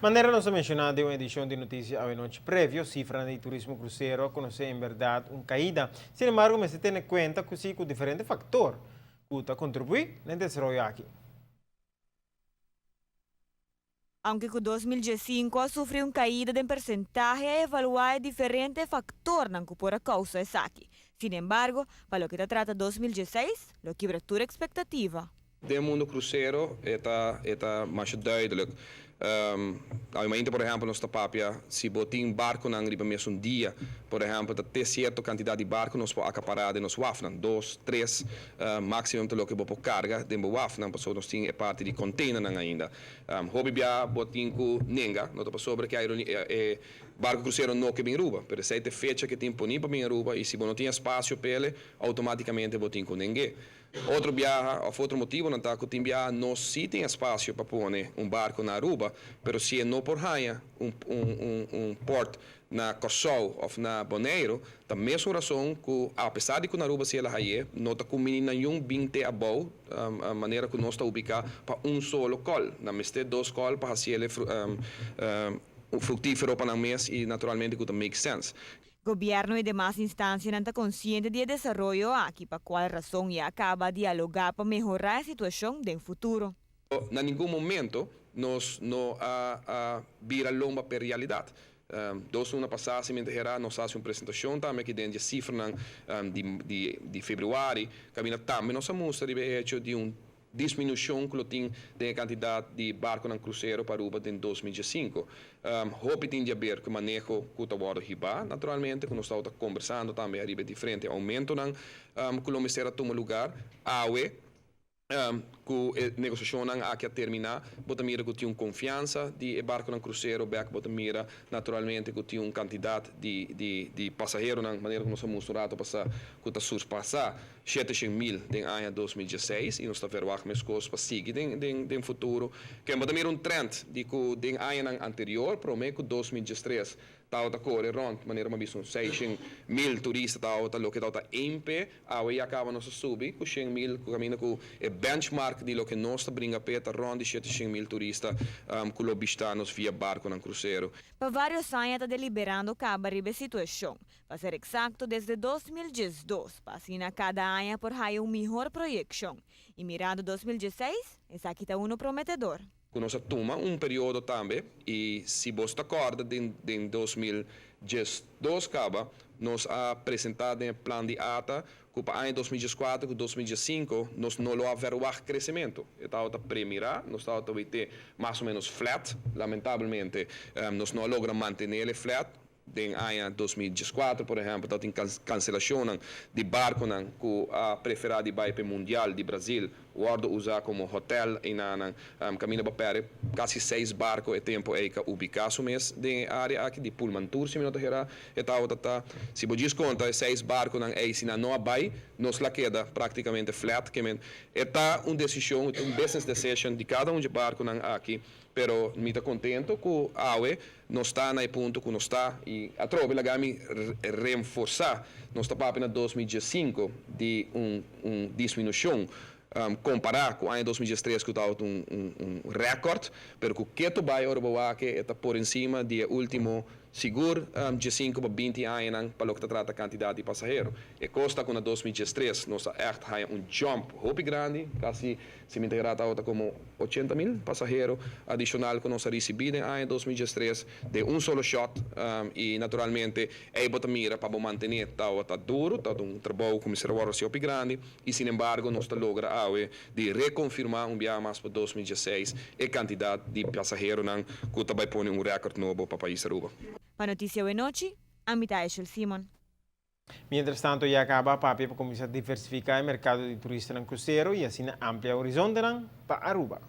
Maneira não se mencionada em uma edição de notícias a noite prévia, cifra de turismo cruzeiro conhece em verdade uma caída. Sin embargo, me se tem em conta que sim, com diferentes fatores que contribuem no desenvolvimento aqui. Aunque que 2005 sofreu uma caída de porcentaje a evaluar diferentes fatores que por causa é aqui. Sin embargo, para o que trata 2016, lo quebra toda expectativa. De mundo cruzeiro é mais duidelijk. Obviamente, por exemplo, nós papia, se botin barco na riba mesmo dia, por exemplo, ter certa quantidade de barco nós podemos acaparar de nos wafnan, 2, 3, máximo de lo que por carga de wafnan, porque nós temos parte de container ainda. Hobby bia botin ku nenga, não tá sobre que barco cruzeiro não que bem ruba, pero se tem fecha que tem ponível bem ruba e se não tem espaço para ele, automaticamente botin ku nengue. Outro viaja, outro motivo não está que tem viaja não se tem espaço para pôr barco na Aruba, pero se não por raia port na Kosovo ou na Bonaire, da mesma razão que apesar de que na Aruba se ela raia, não está com nenhum 20 above a maneira que nós está ubicado para solo col, na mesma 2 col para se ele frutífero para o mês e naturalmente que make sense. Governo e demais instâncias não estão conscientes do desenvolvimento aqui, por qual razão e acaba de dialogar para melhorar a situação no futuro. Em nenhum momento nós não vira lomba para a realidade. Semana passada, se me interessa, nós fazemos uma apresentação também que dentro de cifra de fevereiro, que também nós mostra o hecho de diminuição que tem da quantidade de barcos no cruzeiro para Aruba em 2005. Hope tem a ver com o manejo que está agora riba, naturalmente, que nós estamos conversando também a riba diferente, aumento que o Ministério toma lugar, que a negociação aqui a terminar, botamira que tem confiança de barco no cruzeiro, botamira naturalmente que tem uma quantidade de passageiros na maneira que nós estamos mostrando para que está surpassar 700.000 em ano 2016 e nós estamos vendo mais coisas para seguir no futuro. Que botamira trend de que em ano anterior, prometo que 2013 estava corre rond, maneira uma visão 600.000 turistas estava que estava em pé, aí acaba nós subir com 100.000, que caminha com o benchmark de lo que nós brinca peta rond de 700.000 turistas que lo bistanos via barco no cruzeiro. Por vários anos está deliberando cada situação. Para ser exato, desde 2012, passando cada ano por aí uma melhor projeção. E mirando 2016, esse aqui está prometedor. Nós toma período também e se você acorda em 2012 acaba nós apresentado um plano de ata que para ano 2004 e 2005 nós não lo haver crescimento. Então a primeira nós estamos ter mais ou menos flat, lamentavelmente nós não logramos manter ele flat. Em ano 2004, por exemplo, tem cancelação de barco que a preferida de mundial de Brasil, o ordo usa como hotel em caminho para quase 6 barcos e tempo é ubicado mês de área aqui de Pullman Tour, se me não errar, se você desconta 6 barcos na não vai, nos la queda praticamente flat, que é uma decisão, um business decision de cada de barco aqui. Pero me está contento que a AUE não está no ponto que não está e a tropa ela gami reforçar não está para apenas 2015 de diminuição comparar com o ano 2013 que estava recorde, pero que tu vai agora que está por cima de último seguro de 5 para 20 anos para o que trata a quantidade de passageiros. E costa com a 2013 nós echt jump hope grande, quase se me integrar como 80.000 passageiros adicional que nós recebemos em ano 2013 de solo shot e naturalmente é botamira para manter está duro, está trabalho como se hope grande e sin embargo nós logra de reconfirmar viagem mais para 2016 e quantidade de passageiros que também põe recorde novo para o país Aruba. Para Notícia Boa Noite, a mitad es el Simon. Mientras tanto, ya acaba para começar a diversificar o mercado de turistas no cruzeiro e assim ampliar o horizonte para Aruba.